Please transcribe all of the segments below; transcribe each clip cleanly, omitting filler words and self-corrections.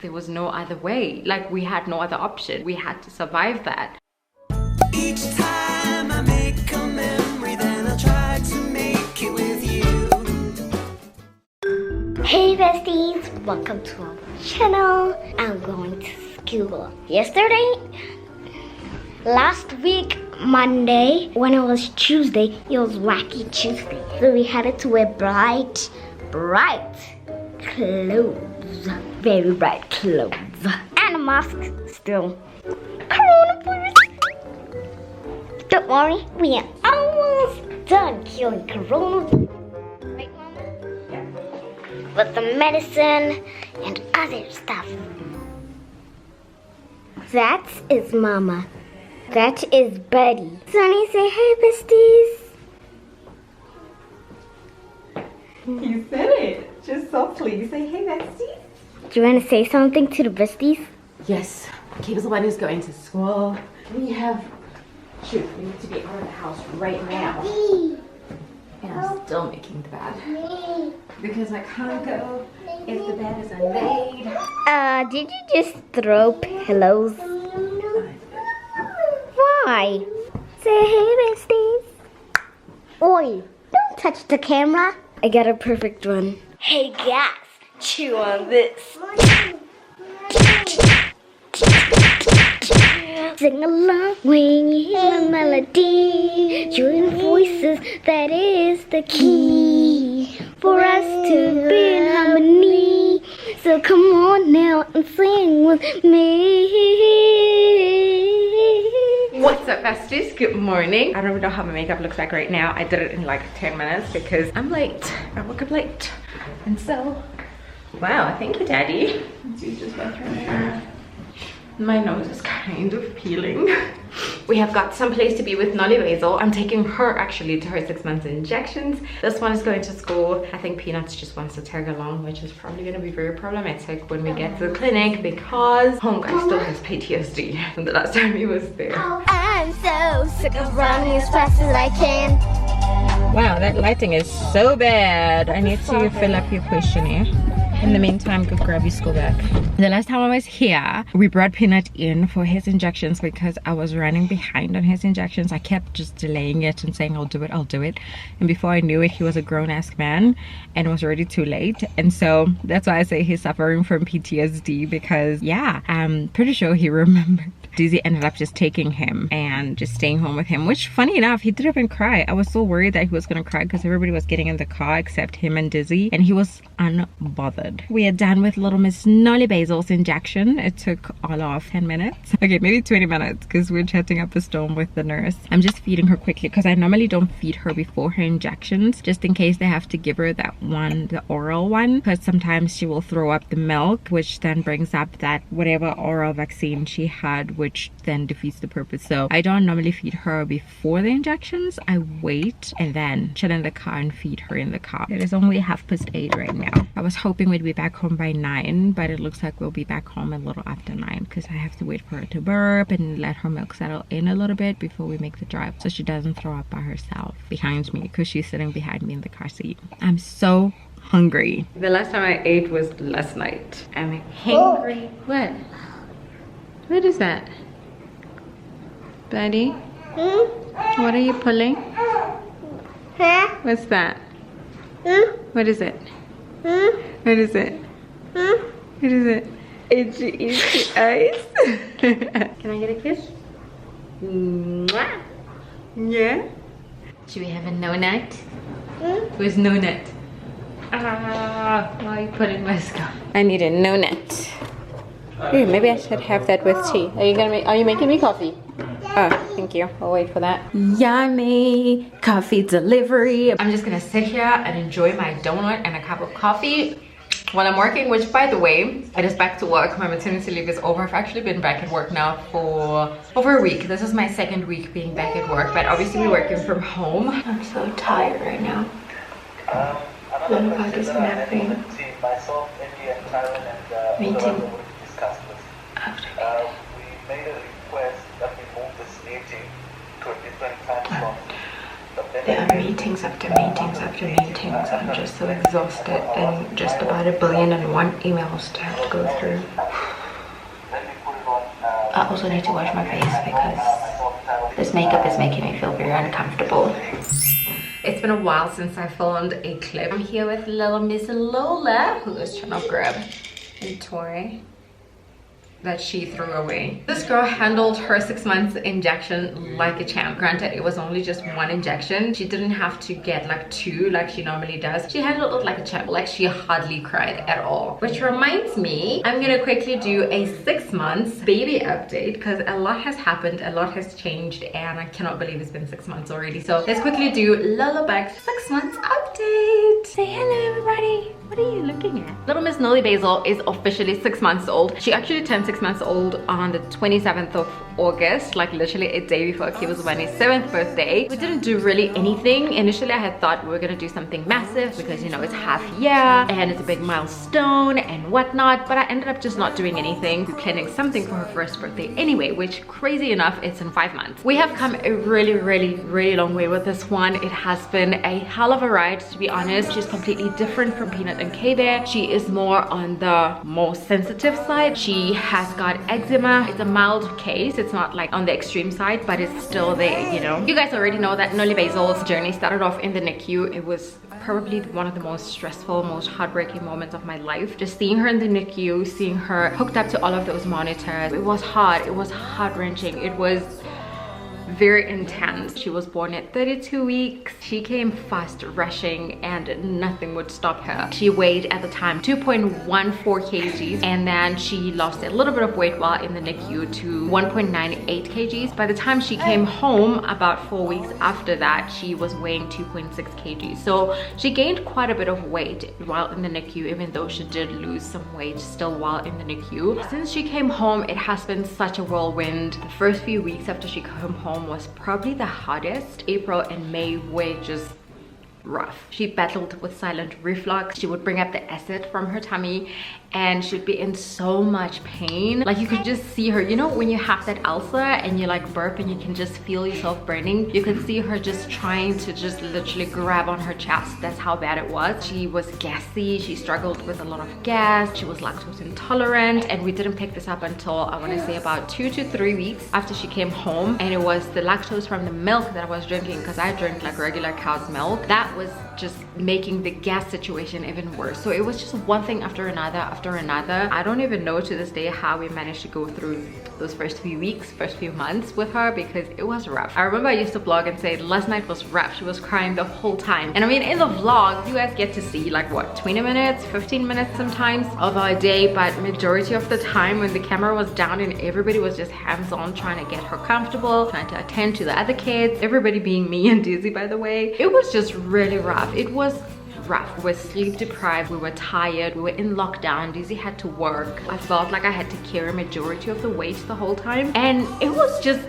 There was no other way. Like, we had no other option. We had to survive that. Each time I make a memory, then I'll try to make it with you. Hey besties, welcome to our channel. I'm going to school. Last week, Monday, when it was Tuesday, it was Wacky Tuesday. So we had to wear bright clothes. Very bright clothes. And a mask still. Coronavirus. Don't worry, we are almost done killing coronavirus. Right, Mama? Yeah. With the medicine and other stuff. That is Mama. That is Buddy. Sonny, say hey, besties. You said it. Just softly. You say, hey, bestie. Do you want to say something to the besties? Yes. Kay's the one who's going to school. We have... Shoot, we need to be out of the house right now. And I'm still making the bed. Because I can't go if the bed is unmade. Did you just throw pillows? Why? Say hey, besties. Oi, don't touch the camera. I got a perfect one. Hey guys, chew on this. Sing along when you hear my melody. Join voices, that is the key for us to be in harmony. So come on now and sing with me. What's up, besties? Good morning. I don't even know how my makeup looks like right now. I did it in like 10 minutes because I'm late. I woke up late. And so, wow, thank you, Daddy. Let's use this bathroom there. My nose is kind of peeling. We have got some place to be with NOLI Basil. I'm taking her actually to her 6 months injections. This one is going to school. I think Peanuts just wants to tag along, which is probably going to be very problematic when we get to the clinic because home guy still has PTSD from the last time he was there. I'm so sick of running as fast as I can. Wow, that lighting is so bad. I need to fill up your questionnaire. In the meantime, go grab your school bag. The last time I was here, we brought Peanut in for his injections because I was running behind on his injections. I kept just delaying it and saying, I'll do it. And before I knew it, he was a grown-ass man and it was already too late. And so that's why I say he's suffering from PTSD because, yeah, I'm pretty sure he remembered. Dizzy ended up just taking him and just staying home with him, which funny enough, he didn't even cry. I was so worried that he was gonna cry because everybody was getting in the car except him and Dizzy, and he was unbothered. We are done with little Miss NOLI Basil's injection. It took all of 10 minutes. Okay, maybe 20 minutes because we're chatting up a storm with the nurse. I'm just feeding her quickly because I normally don't feed her before her injections just in case they have to give her that one, the oral one, because sometimes she will throw up the milk, which then brings up that whatever oral vaccine she had, which then defeats the purpose. So I don't normally feed her before the injections. I wait and then chill in the car and feed her in the car. It is only 8:30 right now. I was hoping we'd be back home by 9, but it looks like we'll be back home a little after 9 because I have to wait for her to burp and let her milk settle in a little bit before we make the drive so she doesn't throw up by herself behind me because she's sitting behind me in the car seat. I'm so hungry. The last time I ate was last night. I'm hungry. What? What is that? Buddy? What are you pulling? Huh? What's that? What is it? What is it? What is it? Itchy eyes. Can I get a kiss? Mwah. Yeah? Should we have a no nut? Where's no nut? Ah, why are you putting my scarf? I need a no nut. Ooh, maybe I should have that with tea. Are you making me coffee? Oh, thank you. I'll wait for that. Yummy coffee delivery. I'm just gonna sit here and enjoy my donut and a cup of coffee while I'm working, which by the way, it is back to work. My maternity leave is over. I've actually been back at work now for over a week. This is my 2nd week being back at work, but obviously we're working from home. I'm so tired right now. Little bug is napping. Meeting. After we made a request that we move this meeting to a different time slot. There are meetings after meetings after meetings. I'm just so exhausted and just about 1,000,001 emails to have to go through. I also need to wash my face because this makeup is making me feel very uncomfortable. It's been a while since I filmed a clip. I'm here with little Miss Lola, who is trying to grab a toy that she threw away. This girl handled her 6 months injection like a champ. Granted, it was only just one injection. She didn't have to get like 2 like she normally does. She handled it like a champ. Like, she hardly cried at all. Which reminds me, I'm gonna quickly do a 6 months baby update because a lot has happened, a lot has changed, and I cannot believe it's been 6 months already. So let's quickly do Lullaby's 6 months update. Say hello, everybody. What are you looking at? Little Miss Noli Basil is officially 6 months old. She actually turned 6 months old on the 27th of August, like literally a day before Kiva's 7th birthday. We didn't do really anything. Initially, I had thought we were gonna do something massive because, you know, it's half year and it's a big milestone and whatnot, but I ended up just not doing anything. We're planning something for her first birthday anyway, which, crazy enough, it's in 5 months. We have come a really long way with this one. It has been a hell of a ride, to be honest. She's completely different from Peanut and K-Bear. She is more on the more sensitive side. She has got eczema. It's a mild case. It's not like on the extreme side, but it's still there, you know. You guys already know that Noli Basil's journey started off in the NICU. It was probably one of the most stressful, most heartbreaking moments of my life. Just seeing her in the NICU, seeing her hooked up to all of those monitors. It was hard. It was heart-wrenching. It was very intense. She was born at 32 weeks. She came fast rushing and nothing would stop her. She weighed at the time 2.14 kgs, and then she lost a little bit of weight while in the NICU to 1.98 kgs. By the time she came home about 4 weeks after that, she was weighing 2.6 kgs. So she gained quite a bit of weight while in the NICU, even though she did lose some weight still while in the NICU. Since she came home, it has been such a whirlwind. The first few weeks after she came home was probably the hardest. April and May were just rough. She battled with silent reflux. She would bring up the acid from her tummy and she'd be in so much pain. Like, you could just see her, you know, when you have that ulcer and you like burp and you can just feel yourself burning, you could see her just trying to just literally grab on her chest. That's how bad it was. She was gassy. She struggled with a lot of gas. She was lactose intolerant, and we didn't pick this up until, I want to say, about 2 to 3 weeks after she came home. And it was the lactose from the milk that I was drinking, because I drink like regular cow's milk. That was just making the gas situation even worse. So it was just one thing after another. I don't even know to this day how we managed to go through those first few weeks, first few months with her, because it was rough. I remember I used to vlog and say last night was rough. She was crying the whole time. And I mean, in the vlog, you guys get to see like what, 20 minutes, 15 minutes sometimes of our day, but majority of the time when the camera was down and everybody was just hands-on trying to get her comfortable, trying to attend to the other kids, everybody being me and Dizzy, by the way, it was just really rough. It was rough. We were sleep deprived, we were tired, we were in lockdown. Dizzy had to work. I felt like I had to carry majority of the weight the whole time, and it was just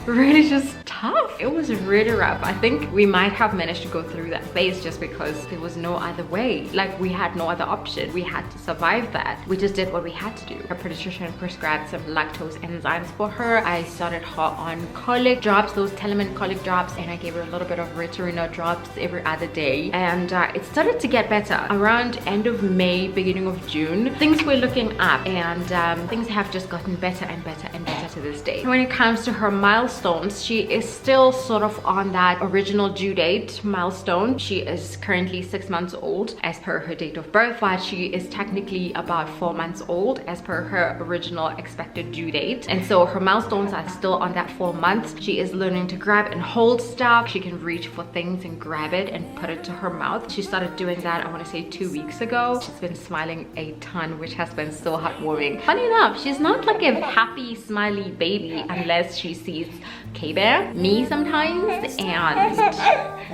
really just tough. It was really rough. I think we might have managed to go through that phase just because there was no other way. Like, we had no other option. We had to survive that. We just did what we had to do. Her pediatrician prescribed some lactose enzymes for her. I started her on colic drops, those Telemin colic drops, and I gave her a little bit of Retorino drops every other day, and it started to get better. Around end of May, beginning of June, things were looking up, and things have just gotten better and better and better to this day. When it comes to her milestones, she is still sort of on that original due date milestone. She is currently 6 months old as per her date of birth, but she is technically about 4 months old as per her original expected due date. And so her milestones are still on that 4 months. She is learning to grab and hold stuff. She can reach for things and grab it and put it to her mouth. She started doing that, I want to say 2 weeks ago. She's been smiling a ton, which has been so heartwarming. Funny enough, she's not like a happy, smiley baby unless she sees K-Bear, me sometimes, and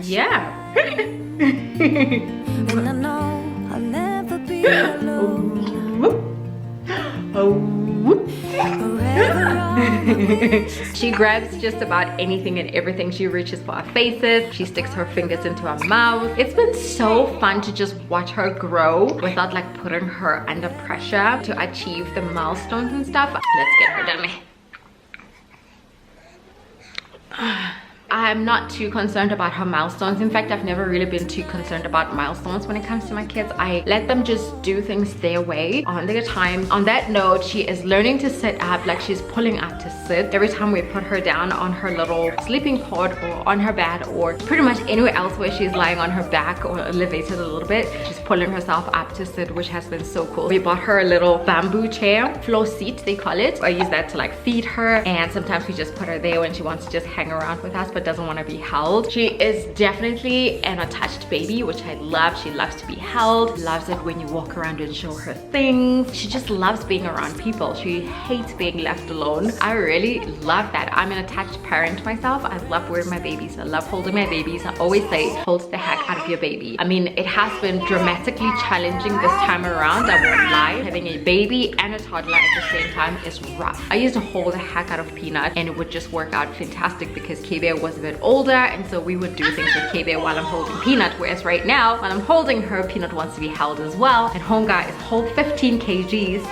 yeah. And I know I'll never be alone. She grabs just about anything and everything. She reaches for our faces. She sticks her fingers into our mouth. It's been so fun to just watch her grow without like putting her under pressure to achieve the milestones and stuff. Let's get her done. I I'm not too concerned about her milestones. In fact, I've never really been too concerned about milestones when it comes to my kids. I let them just do things their way on their time. On that note, she is learning to sit up, like she's pulling up to sit. Every time we put her down on her little sleeping pod or on her bed or pretty much anywhere else where she's lying on her back or elevated a little bit, she's pulling herself up to sit, which has been so cool. We bought her a little bamboo chair, floor seat they call it. I use that to like feed her, and sometimes we just put her there when she wants to just hang around with us but doesn't want to be held. She is definitely an attached baby, which I love. She loves to be held, loves it when you walk around and show her things. She just loves being around people. She hates being left alone. I really love that. I'm an attached parent myself. I love wearing my babies. I love holding my babies. I always say, hold the heck out of your baby. I mean, it has been dramatically challenging this time around, I won't lie. Having a baby and a toddler at the same time is rough. I used to hold the heck out of Peanut and it would just work out fantastic because K-Bear was a bit older, and so we would do things with K-Bear while I'm holding Peanut, whereas right now, while I'm holding her, Peanut wants to be held as well, and home guy is whole 15 kgs.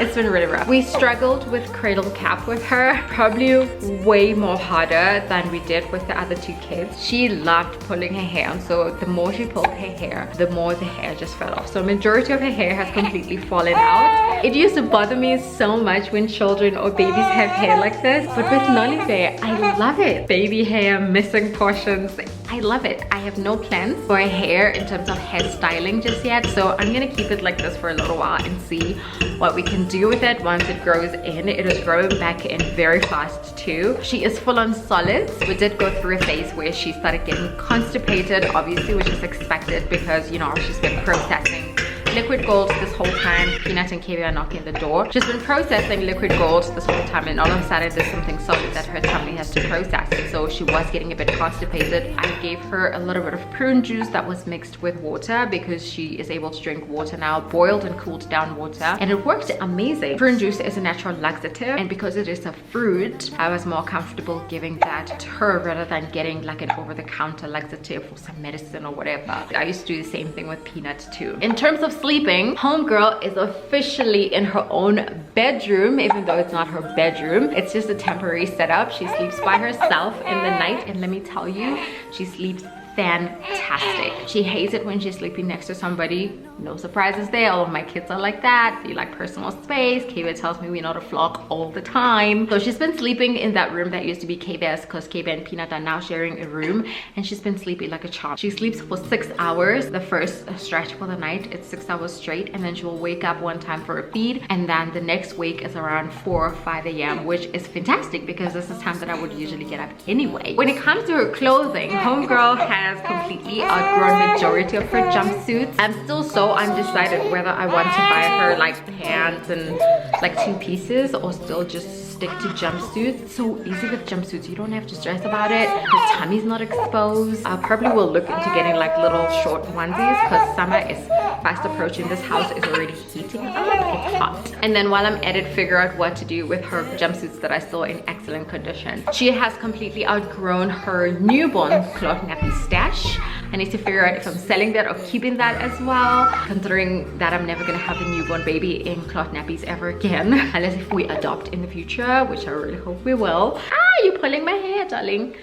It's been really rough. We struggled with cradle cap with her, probably way more harder than we did with the other two kids. She loved pulling her hair, and so the more she pulled her hair, the more the hair just fell off. So majority of her hair has completely fallen out. It used to bother me so much when children or babies have hair like this, but with NOLI hair, I love it. Baby hair, missing portions, I love it. I have no plans for her hair in terms of hairstyling just yet, so I'm gonna keep it like this for a little while and see what we can do with it once it grows in. It is growing back in very fast too. She is full on solids. We did go through a phase where she started getting constipated, obviously, which is expected because, you know, she's been processing liquid gold this whole time. Peanut and K-Bear are knocking the door. She's been processing liquid gold this whole time, and all of a sudden there's something solid that her tummy has to process. So she was getting a bit constipated. I gave her a little bit of prune juice that was mixed with water because she is able to drink water now, boiled and cooled down water, and it worked amazing. Prune juice is a natural laxative, and because it is a fruit, I was more comfortable giving that to her rather than getting like an over-the-counter laxative or some medicine or whatever. I used to do the same thing with Peanut too. In terms of sleeping, homegirl is officially in her own bedroom, even though it's not her bedroom. It's just a temporary setup. She sleeps by herself in the night, and let me tell you, she sleeps fantastic. She hates it when she's sleeping next to somebody. No surprises there. All of my kids are like that. They like personal space. K-Bear tells me we're not a flock all the time. So she's been sleeping in that room that used to be K-Bear's because K-Bear and Peanut are now sharing a room, and she's been sleeping like a charm. She sleeps for 6 hours. The first stretch for the night, it's 6 hours straight, and then she will wake up one time for a feed, and then the next wake is around 4 or 5 a.m., which is fantastic because this is time that I would usually get up anyway. When it comes to her clothing, homegirl has completely outgrown majority of her jumpsuits. I'm still so undecided whether I want to buy her like pants and like 2 pieces or still just stick to jumpsuits. It's so easy with jumpsuits. You don't have to stress about it. Her tummy's not exposed. I probably will look into getting like little short onesies because summer is fast approaching. This house is already heating up. It's hot. And then while I'm at it, figure out what to do with her jumpsuits that are still in excellent condition. She has completely outgrown her newborn cloth nappy stash. I need to figure out if I'm selling that or keeping that as well, considering that I'm never gonna have a newborn baby in cloth nappies ever again, unless if we adopt in the future, which I really hope we will. Ah, you're pulling my hair, darling.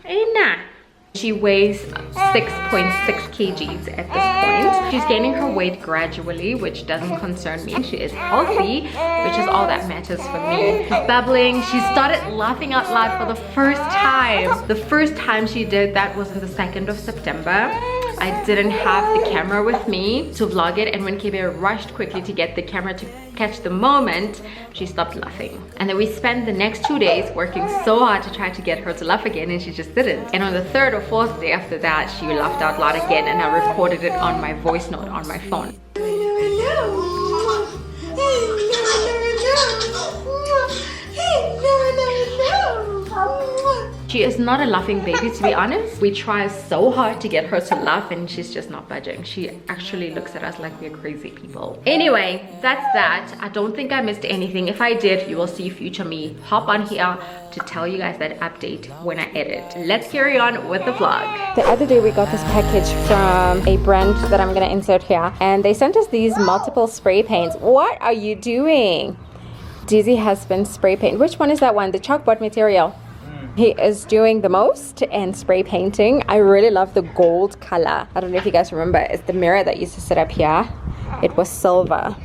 Nah. She weighs 6.6 kgs at this point. She's gaining her weight gradually, which doesn't concern me. She is healthy, which is all that matters for me. She's babbling. She started laughing out loud for the first time. The first time she did that was on the 2nd of September. I didn't have the camera with me to vlog it, and when K-Bear rushed quickly to get the camera to catch the moment, she stopped laughing. And then we spent the next 2 days working so hard to try to get her to laugh again, and she just didn't. And on the 3rd or 4th day after that, she laughed out loud again, and I recorded it on my voice note on my phone. She is not a laughing baby, to be honest. We try so hard to get her to laugh and she's just not budging. She actually looks at us like we're crazy people. Anyway, that's that. I don't think I missed anything. If I did, you will see future me hop on here to tell you guys that update when I edit. Let's carry on with the vlog. The other day we got this package from a brand that I'm gonna insert here, and they sent us these multiple spray paints. What are you doing? Dizzy has been spray paint. Which one is that one? The chalkboard material? He is doing the most and spray painting. I really love the gold color. I don't know if you guys remember, it's the mirror that used to sit up here. It was silver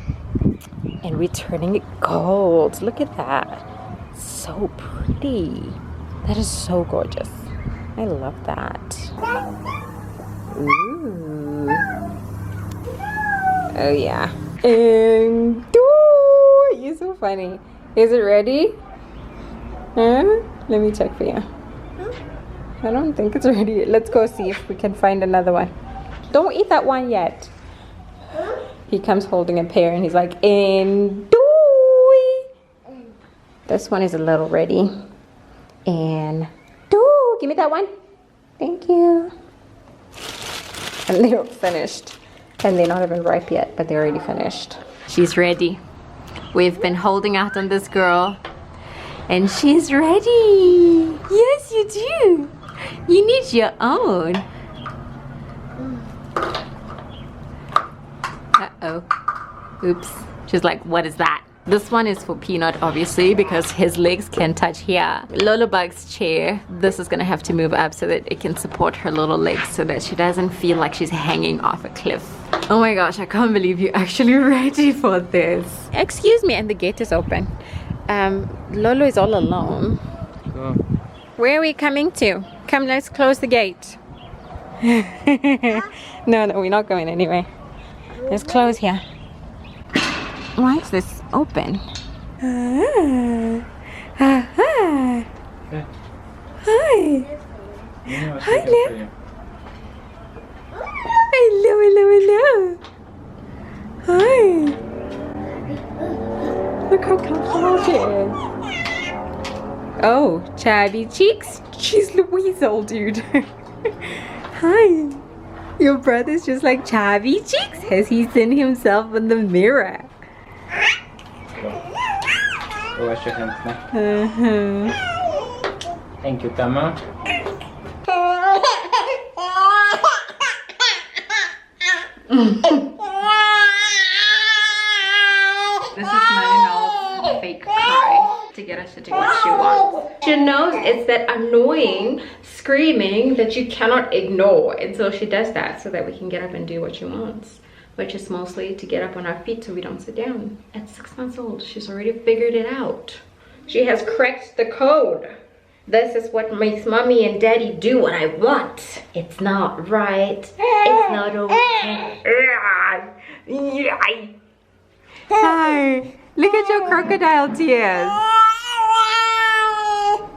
and we're turning it gold. Look at that. So pretty. That is so gorgeous. I love that. Ooh. Oh yeah. And ooh, you're so funny. Is it ready? Huh? Let me check for you. I don't think it's ready. Let's go see if we can find another one. Don't eat that one yet. He comes holding a pear and he's like, and this one is a little ready. And give me that one. Thank you. And they're finished. And they're not even ripe yet, but they're already finished. She's ready. We've been holding out on this girl. And she's ready. Yes, you do. You need your own. Uh-oh. Oops. She's like, what is that? This one is for Peanut, obviously, because his legs can touch here. Lullabug's chair, this is gonna have to move up so that it can support her little legs so that she doesn't feel like she's hanging off a cliff. Oh my gosh, I can't believe you're actually ready for this. Excuse me, and the gate is open. Lolo is all alone. Go. Where are we coming to? Come, let's close the gate. No, we're not going anywhere. Let's close here. Why is this open? Okay. Hi. Hello. Hello. Hi. Look how comfortable she is. Oh, chubby cheeks. She's Louise, old dude. Hi. Your brother's just like chubby cheeks. Has he seen himself in the mirror? Go wash your hands now. Thank you, Tama. This is Marinelle's fake cry to get us to do what she wants. She knows it's that annoying screaming that you cannot ignore, and so she does that so that we can get up and do what she wants, which is mostly to get up on our feet so we don't sit down. At 6 months old, she's already figured it out. She has cracked the code. This is what makes mommy and daddy do what I want. It's not right. It's not okay. Hi, look at your crocodile tears.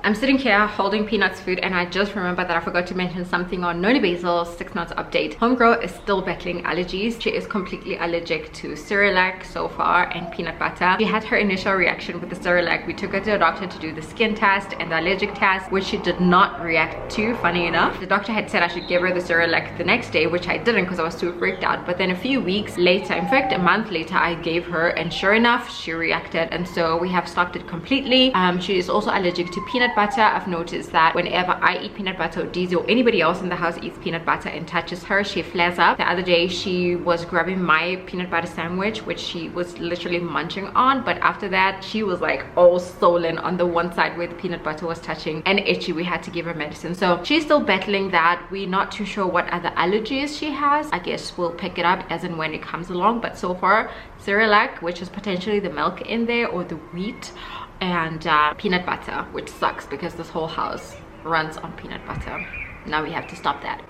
I'm sitting here holding Peanut's food, and I just remembered that I forgot to mention something on NOLI Basil's 6 months update. Homegirl is still battling allergies. She is completely allergic to Cerelac so far and peanut butter. She had her initial reaction with the Cerelac. We took her to a doctor to do the skin test and the allergic test, which she did not react to, funny enough. The doctor had said I should give her the Cerelac the next day, which I didn't because I was too freaked out. But then a few weeks later, in fact a month later, I gave her, and sure enough she reacted, and so we have stopped it completely. She is also allergic to peanut butter. I've noticed that whenever I eat peanut butter, or Deezy or anybody else in the house eats peanut butter and touches her, she flares up. The other day she was grabbing my peanut butter sandwich, which she was literally munching on, but after that she was like all swollen on the one side where the peanut butter was touching and itchy. We had to give her medicine, so she's still battling that. We're not too sure what other allergies she has. I guess we'll pick it up as and when it comes along, but so far Cerelac, which is potentially the milk in there or the wheat, and peanut butter, which sucks because this whole house runs on peanut butter. Now we have to stop that.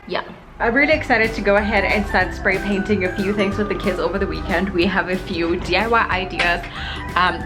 Yeah, I'm really excited to go ahead and start spray painting a few things with the kids over the weekend. We have a few DIY ideas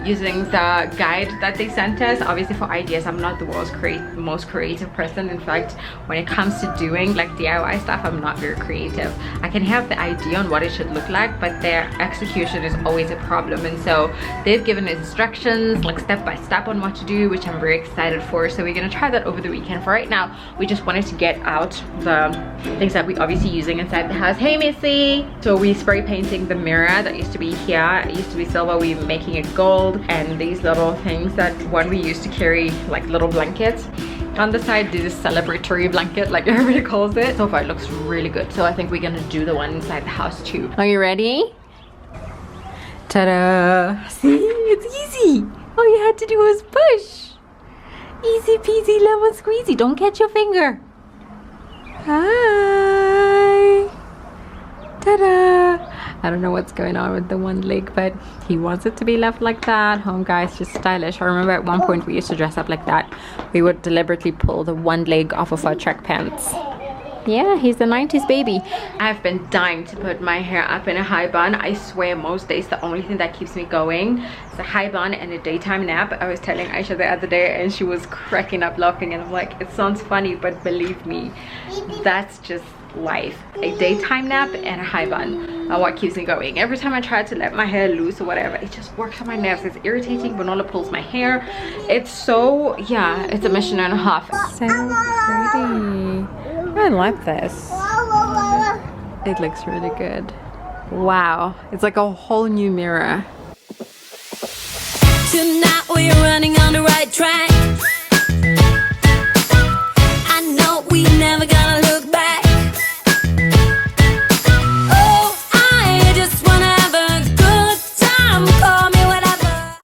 using the guide that they sent us. Obviously for ideas, I'm not the world's most creative person. In fact, when it comes to doing like DIY stuff, I'm not very creative. I can have the idea on what it should look like, but their execution is always a problem. And so they've given instructions like step by step on what to do, which I'm very excited for. So we're gonna try that over the weekend. For right now, we just wanted to get out the things that we obviously using inside the house. Hey Missy! So we spray painting the mirror that used to be here. It used to be silver. We're making it gold, and these little things that one we used to carry, like little blankets. On the side, this celebratory blanket, like everybody calls it. So far it looks really good. So I think we're gonna do the one inside the house too. Are you ready? Ta-da! See, it's easy. All you had to do was push. Easy peasy lemon squeezy. Don't catch your finger. Hi. Ta-da. I don't know what's going on with the one leg, but he wants it to be left like that. Home guy's just stylish. I remember at one point we used to dress up like that. We would deliberately pull the one leg off of our track pants. Yeah, he's the 90s baby. I've been dying to put my hair up in a high bun. I swear most days the only thing that keeps me going is a high bun and a daytime nap. I was telling Aisha the other day and she was cracking up laughing, and I'm like, it sounds funny, but believe me, that's just life. A daytime nap and a high bun are what keeps me going. Every time I try to let my hair loose or whatever, it just works on my nerves. It's irritating. Bonola pulls my hair. It's so, yeah, it's a mission and a half. So pretty. I like this. It looks really good. Wow, it's like a whole new mirror. Tonight we're running on the right track.